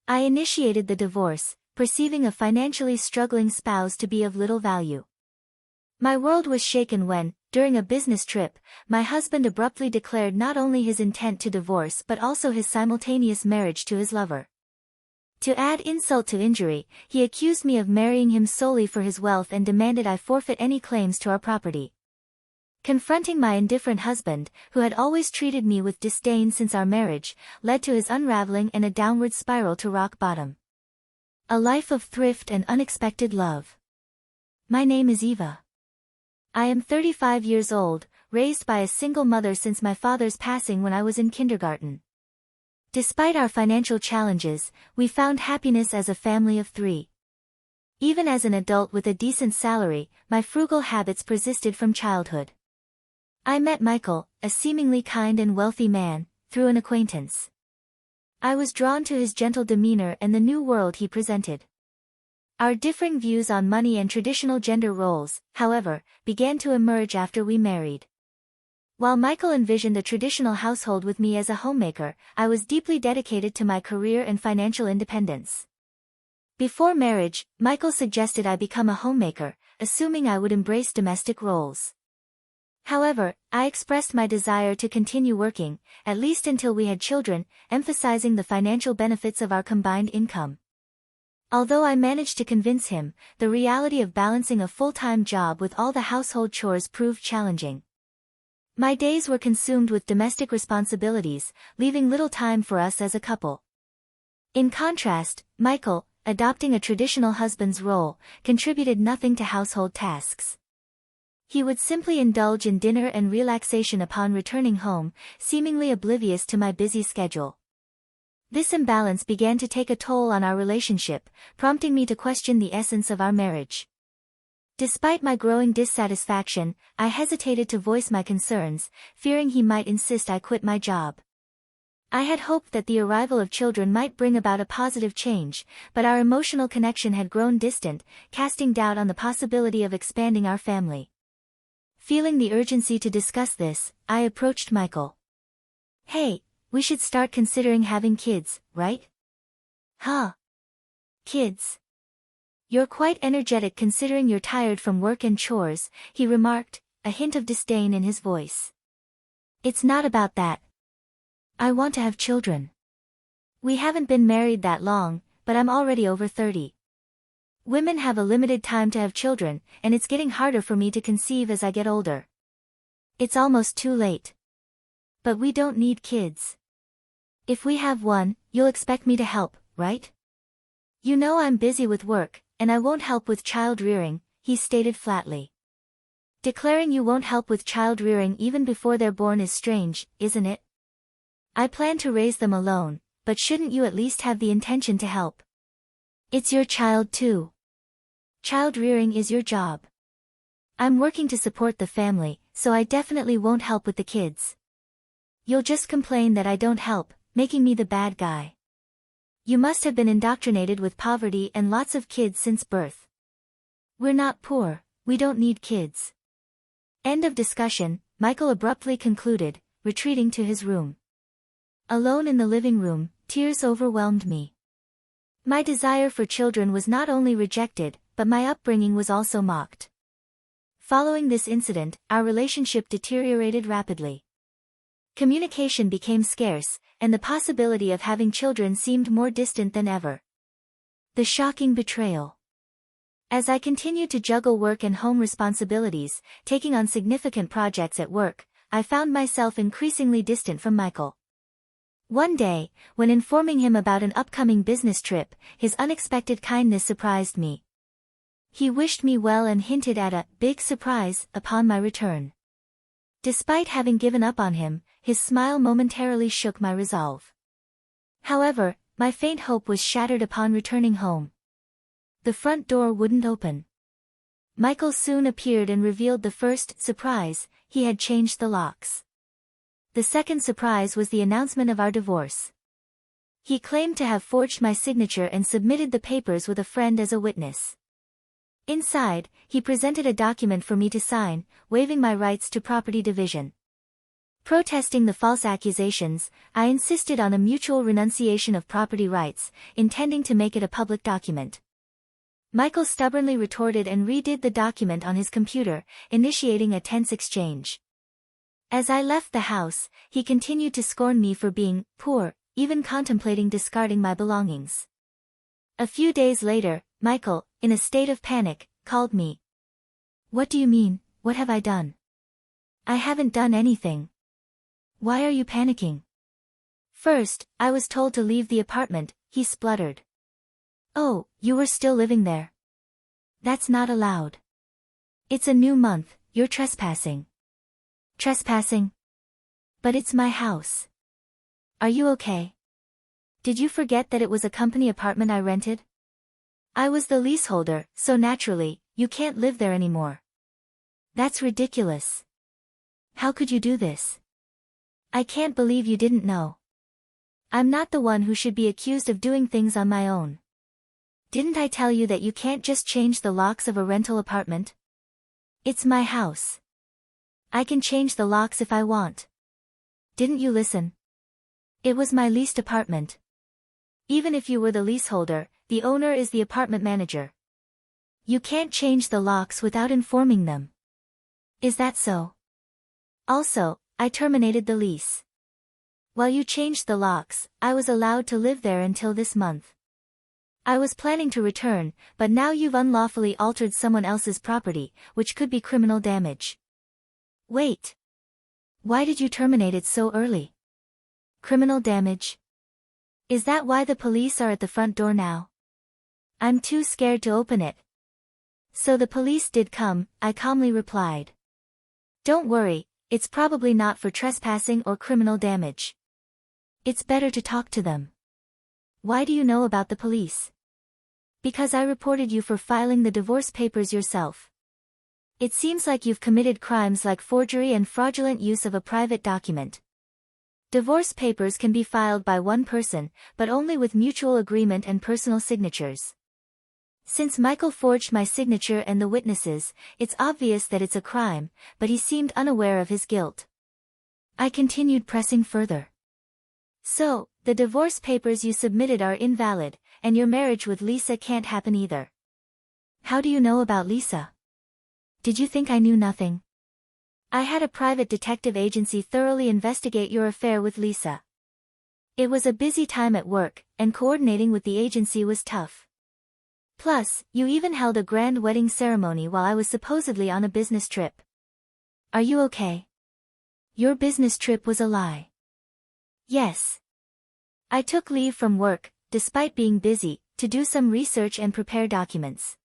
I initiated the divorce, perceiving a financially struggling spouse to be of little value. My world was shaken when, during a business trip, my husband abruptly declared not only his intent to divorce but also his simultaneous marriage to his lover. To add insult to injury, he accused me of marrying him solely for his wealth and demanded I forfeit any claims to our property. Confronting my indifferent husband, who had always treated me with disdain since our marriage, led to his unraveling and a downward spiral to rock bottom. A life of thrift and unexpected love. My name is Eva. I am 35 years old, raised by a single mother since my father's passing when I was in kindergarten. Despite our financial challenges, we found happiness as a family of 3. Even as an adult with a decent salary, my frugal habits persisted from childhood. I met Michael, a seemingly kind and wealthy man, through an acquaintance. I was drawn to his gentle demeanor and the new world he presented. Our differing views on money and traditional gender roles, however, began to emerge after we married. While Michael envisioned a traditional household with me as a homemaker, I was deeply dedicated to my career and financial independence. Before marriage, Michael suggested I become a homemaker, assuming I would embrace domestic roles. However, I expressed my desire to continue working, at least until we had children, emphasizing the financial benefits of our combined income. Although I managed to convince him, the reality of balancing a full-time job with all the household chores proved challenging. My days were consumed with domestic responsibilities, leaving little time for us as a couple. In contrast, Michael, adopting a traditional husband's role, contributed nothing to household tasks. He would simply indulge in dinner and relaxation upon returning home, seemingly oblivious to my busy schedule. This imbalance began to take a toll on our relationship, prompting me to question the essence of our marriage. Despite my growing dissatisfaction, I hesitated to voice my concerns, fearing he might insist I quit my job. I had hoped that the arrival of children might bring about a positive change, but our emotional connection had grown distant, casting doubt on the possibility of expanding our family. Feeling the urgency to discuss this, I approached Michael. "Hey, we should start considering having kids, right?" "Huh? Kids? You're quite energetic considering you're tired from work and chores," he remarked, a hint of disdain in his voice. "It's not about that. I want to have children. We haven't been married that long, but I'm already over 30. Women have a limited time to have children, and it's getting harder for me to conceive as I get older. It's almost too late. But we don't need kids. If we have one, you'll expect me to help, right? You know I'm busy with work, and I won't help with child rearing," he stated flatly. Declaring you won't help with child rearing even before they're born is strange, isn't it? I plan to raise them alone, but shouldn't you at least have the intention to help? It's your child too. Child rearing is your job. I'm working to support the family, so I definitely won't help with the kids. You'll just complain that I don't help, making me the bad guy. You must have been indoctrinated with poverty and lots of kids since birth. We're not poor, we don't need kids. End of discussion, Michael abruptly concluded, retreating to his room. Alone in the living room, tears overwhelmed me. My desire for children was not only rejected, but my upbringing was also mocked. Following this incident, our relationship deteriorated rapidly. Communication became scarce, and the possibility of having children seemed more distant than ever. The shocking betrayal. As I continued to juggle work and home responsibilities, taking on significant projects at work, I found myself increasingly distant from Michael. One day, when informing him about an upcoming business trip, his unexpected kindness surprised me. He wished me well and hinted at a big surprise upon my return. Despite having given up on him, his smile momentarily shook my resolve. However, my faint hope was shattered upon returning home. The front door wouldn't open. Michael soon appeared and revealed the first surprise: he had changed the locks. The second surprise was the announcement of our divorce. He claimed to have forged my signature and submitted the papers with a friend as a witness. Inside, he presented a document for me to sign, waiving my rights to property division. Protesting the false accusations, I insisted on a mutual renunciation of property rights, intending to make it a public document. Michael stubbornly retorted and redid the document on his computer, initiating a tense exchange. As I left the house, he continued to scorn me for being poor, even contemplating discarding my belongings. A few days later, Michael, in a state of panic, called me. "What do you mean? What have I done?" "I haven't done anything." "Why are you panicking?" "First, I was told to leave the apartment," he spluttered. "Oh, you were still living there?" "That's not allowed." "It's a new month, you're trespassing." "Trespassing? But it's my house." "Are you okay? Did you forget that it was a company apartment I rented?" "I was the leaseholder, so naturally, you can't live there anymore." "That's ridiculous. How could you do this? I can't believe you didn't know. I'm not the one who should be accused of doing things on my own. Didn't I tell you that you can't just change the locks of a rental apartment? It's my house. I can change the locks if I want. Didn't you listen? It was my leased apartment. Even if you were the leaseholder, the owner is the apartment manager. You can't change the locks without informing them. Is that so? Also, I terminated the lease. While you changed the locks, I was allowed to live there until this month. I was planning to return, but now you've unlawfully altered someone else's property, which could be criminal damage. Wait. Why did you terminate it so early? Criminal damage? Is that why the police are at the front door now? I'm too scared to open it. So the police did come, I calmly replied. Don't worry, it's probably not for trespassing or criminal damage. It's better to talk to them. Why do you know about the police? Because I reported you for filing the divorce papers yourself. It seems like you've committed crimes like forgery and fraudulent use of a private document. Divorce papers can be filed by one person, but only with mutual agreement and personal signatures. Since Michael forged my signature and the witnesses, it's obvious that it's a crime, but he seemed unaware of his guilt. I continued pressing further. So, the divorce papers you submitted are invalid, and your marriage with Lisa can't happen either. How do you know about Lisa? Did you think I knew nothing? I had a private detective agency thoroughly investigate your affair with Lisa. It was a busy time at work, and coordinating with the agency was tough. Plus, you even held a grand wedding ceremony while I was supposedly on a business trip. Are you okay? Your business trip was a lie. Yes. I took leave from work, despite being busy, to do some research and prepare documents.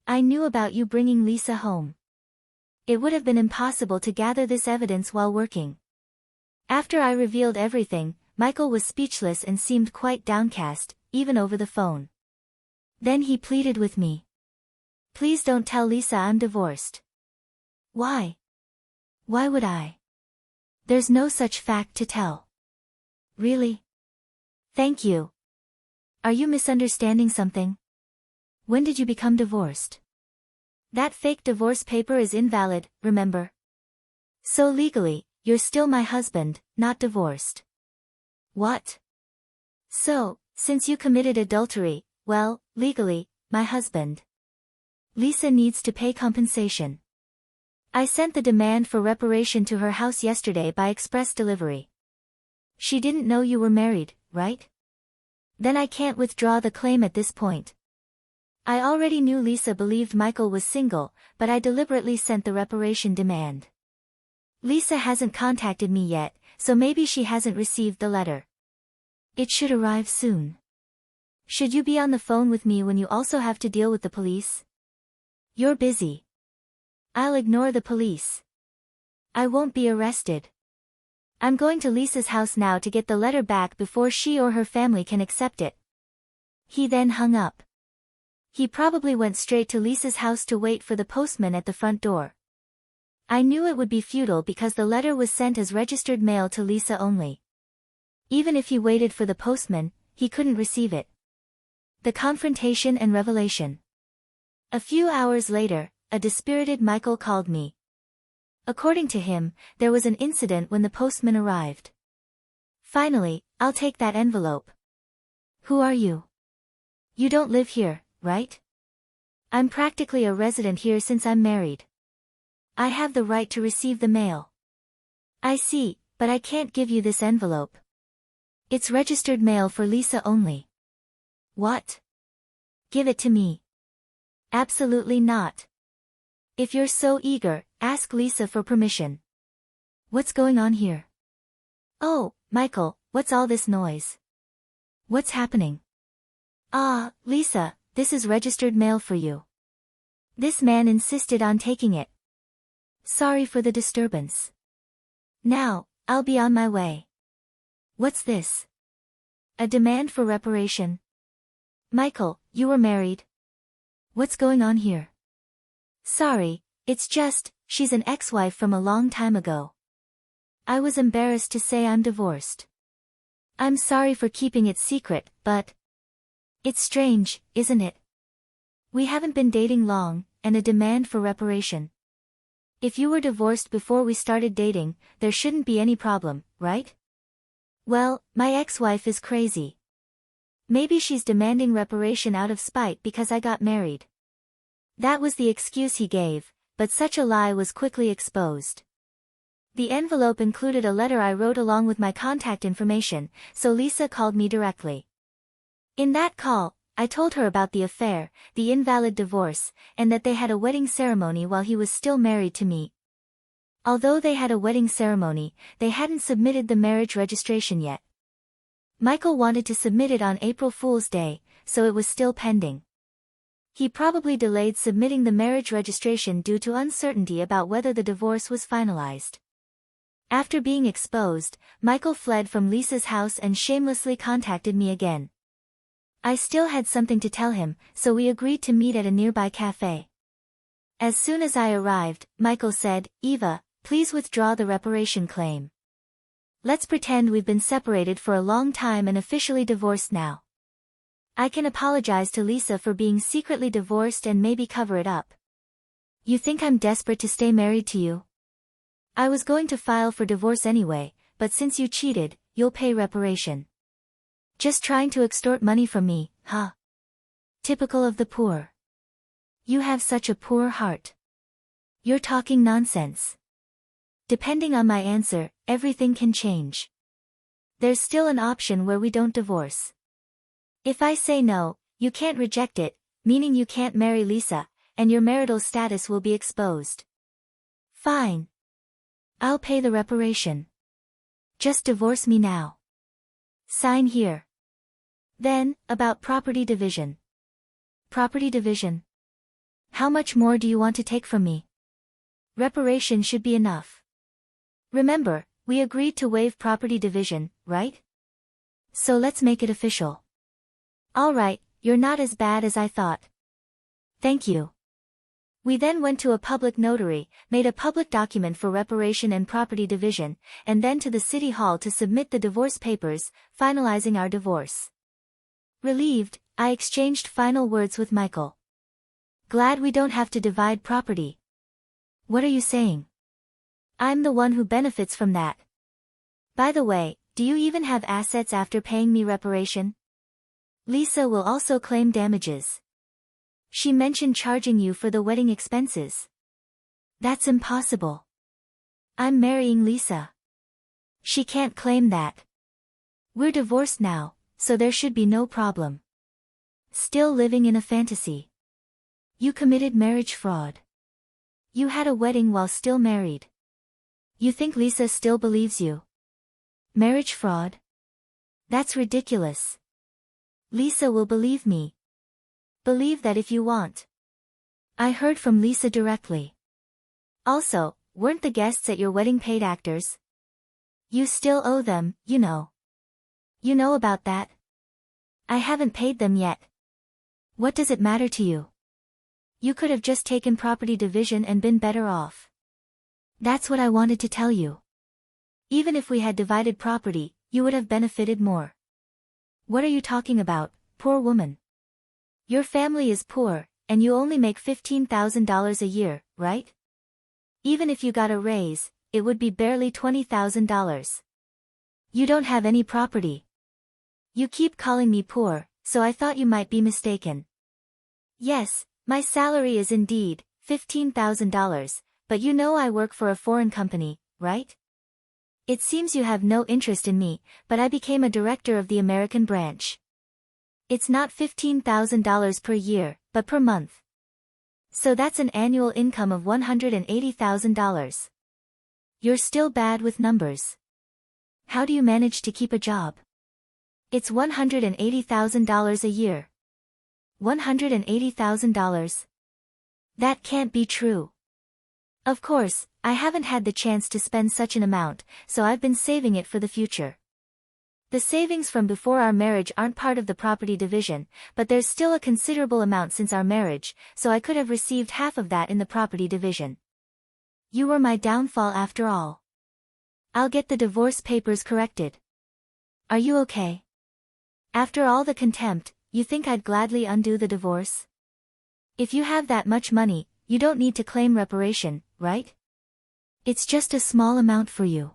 I knew about you bringing Lisa home. It would have been impossible to gather this evidence while working. After I revealed everything, Michael was speechless and seemed quite downcast, even over the phone. Then he pleaded with me. Please don't tell Lisa I'm divorced. Why? Why would I? There's no such fact to tell. Really? Thank you. Are you misunderstanding something? When did you become divorced? That fake divorce paper is invalid, remember? So legally, you're still my husband, not divorced. What? So, since you committed adultery, well, legally, my husband. Lisa needs to pay compensation. I sent the demand for reparation to her house yesterday by express delivery. She didn't know you were married, right? Then I can't withdraw the claim at this point. I already knew Lisa believed Michael was single, but I deliberately sent the reparation demand. Lisa hasn't contacted me yet, so maybe she hasn't received the letter. It should arrive soon. Should you be on the phone with me when you also have to deal with the police? You're busy. I'll ignore the police. I won't be arrested. I'm going to Lisa's house now to get the letter back before she or her family can accept it. He then hung up. He probably went straight to Lisa's house to wait for the postman at the front door. I knew it would be futile because the letter was sent as registered mail to Lisa only. Even if he waited for the postman, he couldn't receive it. The confrontation and revelation. A few hours later, a dispirited Michael called me. According to him, there was an incident when the postman arrived. Finally, I'll take that envelope. Who are you? You don't live here, right? I'm practically a resident here since I'm married. I have the right to receive the mail. I see, but I can't give you this envelope. It's registered mail for Lisa only. What? Give it to me. Absolutely not. If you're so eager, ask Lisa for permission. What's going on here? Oh, Michael, what's all this noise? What's happening? Ah, Lisa, this is registered mail for you. This man insisted on taking it. Sorry for the disturbance. Now, I'll be on my way. What's this? A demand for reparation? Michael, you were married? What's going on here? Sorry, it's just, she's an ex-wife from a long time ago. I was embarrassed to say I'm divorced. I'm sorry for keeping it secret, but... It's strange, isn't it? We haven't been dating long, and a demand for reparation. If you were divorced before we started dating, there shouldn't be any problem, right? Well, my ex-wife is crazy. Maybe she's demanding reparation out of spite because I got married. That was the excuse he gave, but such a lie was quickly exposed. The envelope included a letter I wrote along with my contact information, so Lisa called me directly. In that call, I told her about the affair, the invalid divorce, and that they had a wedding ceremony while he was still married to me. Although they had a wedding ceremony, they hadn't submitted the marriage registration yet. Michael wanted to submit it on April Fool's Day, so it was still pending. He probably delayed submitting the marriage registration due to uncertainty about whether the divorce was finalized. After being exposed, Michael fled from Lisa's house and shamelessly contacted me again. I still had something to tell him, so we agreed to meet at a nearby cafe. As soon as I arrived, Michael said, "Eva, please withdraw the reparation claim. Let's pretend we've been separated for a long time and officially divorced now. I can apologize to Lisa for being secretly divorced and maybe cover it up. You think I'm desperate to stay married to you? I was going to file for divorce anyway, but since you cheated, you'll pay reparation. Just trying to extort money from me, huh? Typical of the poor. You have such a poor heart. You're talking nonsense. Depending on my answer, everything can change. There's still an option where we don't divorce. If I say no, you can't reject it, meaning you can't marry Lisa, and your marital status will be exposed. Fine. I'll pay the reparation. Just divorce me now. Sign here. Then, about property division. Property division? How much more do you want to take from me? Reparation should be enough. Remember, we agreed to waive property division, right? So let's make it official. All right, you're not as bad as I thought. Thank you. We then went to a public notary, made a public document for reparation and property division, and then to the city hall to submit the divorce papers, finalizing our divorce. Relieved, I exchanged final words with Michael. Glad we don't have to divide property. What are you saying? I'm the one who benefits from that. By the way, do you even have assets after paying me reparation? Lisa will also claim damages. She mentioned charging you for the wedding expenses. That's impossible. I'm marrying Lisa. She can't claim that. We're divorced now, so there should be no problem. Still living in a fantasy. You committed marriage fraud. You had a wedding while still married. You think Lisa still believes you? Marriage fraud? That's ridiculous. Lisa will believe me. Believe that if you want. I heard from Lisa directly. Also, weren't the guests at your wedding paid actors? You still owe them, you know. You know about that? I haven't paid them yet. What does it matter to you? You could have just taken property division and been better off. That's what I wanted to tell you. Even if we had divided property, you would have benefited more. What are you talking about, poor woman? Your family is poor, and you only make $15,000 a year, right? Even if you got a raise, it would be barely $20,000. You don't have any property. You keep calling me poor, so I thought you might be mistaken. Yes, my salary is indeed $15,000, but you know I work for a foreign company, right? It seems you have no interest in me, but I became a director of the American branch. It's not $15,000 per year, but per month. So that's an annual income of $180,000. You're still bad with numbers. How do you manage to keep a job? It's $180,000 a year. $180,000? That can't be true. Of course, I haven't had the chance to spend such an amount, so I've been saving it for the future. The savings from before our marriage aren't part of the property division, but there's still a considerable amount since our marriage, so I could have received half of that in the property division. You were my downfall after all. I'll get the divorce papers corrected. Are you okay? After all the contempt, you think I'd gladly undo the divorce? If you have that much money, you don't need to claim reparation, right? It's just a small amount for you.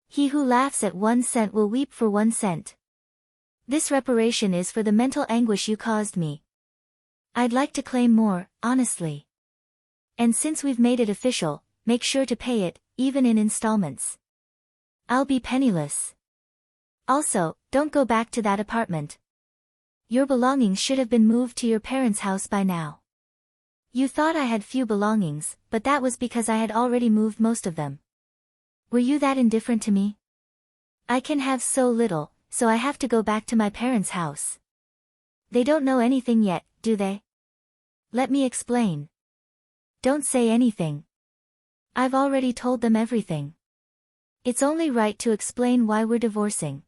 He who laughs at 1 cent will weep for 1 cent. This reparation is for the mental anguish you caused me. I'd like to claim more, honestly. And since we've made it official, make sure to pay it, even in installments. I'll be penniless. Also, don't go back to that apartment. Your belongings should have been moved to your parents' house by now. You thought I had few belongings, but that was because I had already moved most of them. Were you that indifferent to me? I can have so little, so I have to go back to my parents' house. They don't know anything yet, do they? Let me explain. Don't say anything. I've already told them everything. It's only right to explain why we're divorcing.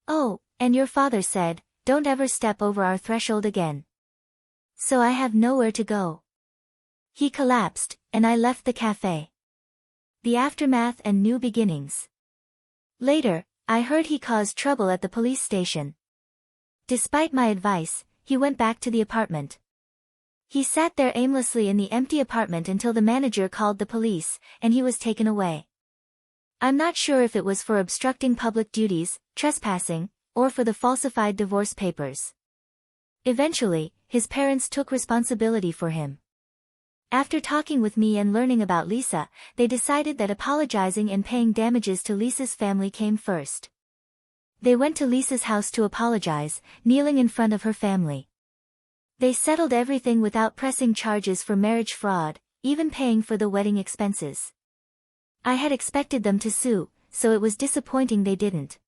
Oh, and your father said, don't ever step over our threshold again. So I have nowhere to go. He collapsed, and I left the cafe. The aftermath and new beginnings. Later, I heard he caused trouble at the police station. Despite my advice, he went back to the apartment. He sat there aimlessly in the empty apartment until the manager called the police, and he was taken away. I'm not sure if it was for obstructing public duties, trespassing, or for the falsified divorce papers. Eventually, his parents took responsibility for him. After talking with me and learning about Lisa, they decided that apologizing and paying damages to Lisa's family came first. They went to Lisa's house to apologize, kneeling in front of her family. They settled everything without pressing charges for marriage fraud, even paying for the wedding expenses. I had expected them to sue, so it was disappointing they didn't.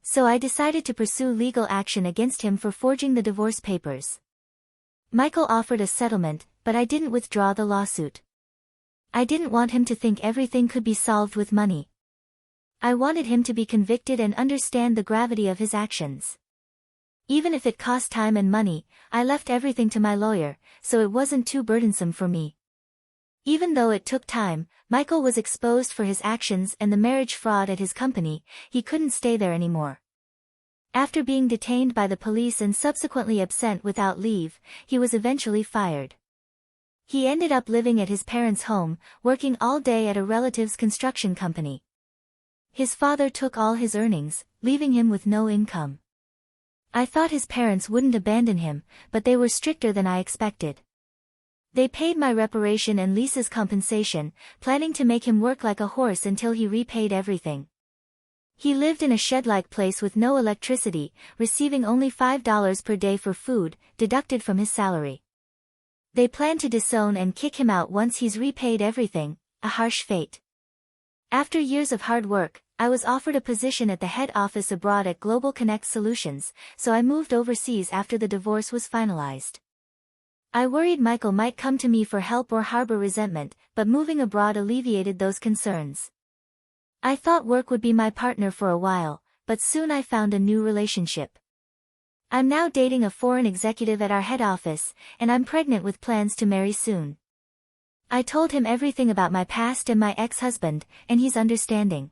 So I decided to pursue legal action against him for forging the divorce papers. Michael offered a settlement, but I didn't withdraw the lawsuit. I didn't want him to think everything could be solved with money. I wanted him to be convicted and understand the gravity of his actions. Even if it cost time and money, I left everything to my lawyer, so it wasn't too burdensome for me. Even though it took time, Michael was exposed for his actions and the marriage fraud at his company. He couldn't stay there anymore. After being detained by the police and subsequently absent without leave, he was eventually fired. He ended up living at his parents' home, working all day at a relative's construction company. His father took all his earnings, leaving him with no income. I thought his parents wouldn't abandon him, but they were stricter than I expected. They paid my reparation and Lisa's compensation, planning to make him work like a horse until he repaid everything. He lived in a shed-like place with no electricity, receiving only $5 per day for food, deducted from his salary. They plan to disown and kick him out once he's repaid everything, a harsh fate. After years of hard work, I was offered a position at the head office abroad at Global Connect Solutions, so I moved overseas after the divorce was finalized. I worried Michael might come to me for help or harbor resentment, but moving abroad alleviated those concerns. I thought work would be my partner for a while, but soon I found a new relationship. I'm now dating a foreign executive at our head office, and I'm pregnant with plans to marry soon. I told him everything about my past and my ex-husband, and he's understanding.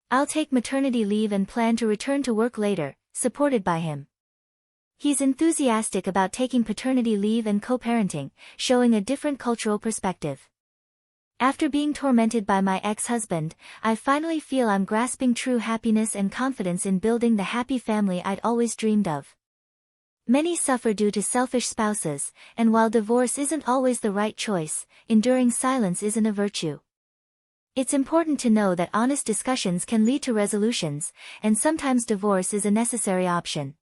I'll take maternity leave and plan to return to work later, supported by him. He's enthusiastic about taking paternity leave and co-parenting, showing a different cultural perspective. After being tormented by my ex-husband, I finally feel I'm grasping true happiness and confidence in building the happy family I'd always dreamed of. Many suffer due to selfish spouses, and while divorce isn't always the right choice, enduring silence isn't a virtue. It's important to know that honest discussions can lead to resolutions, and sometimes divorce is a necessary option.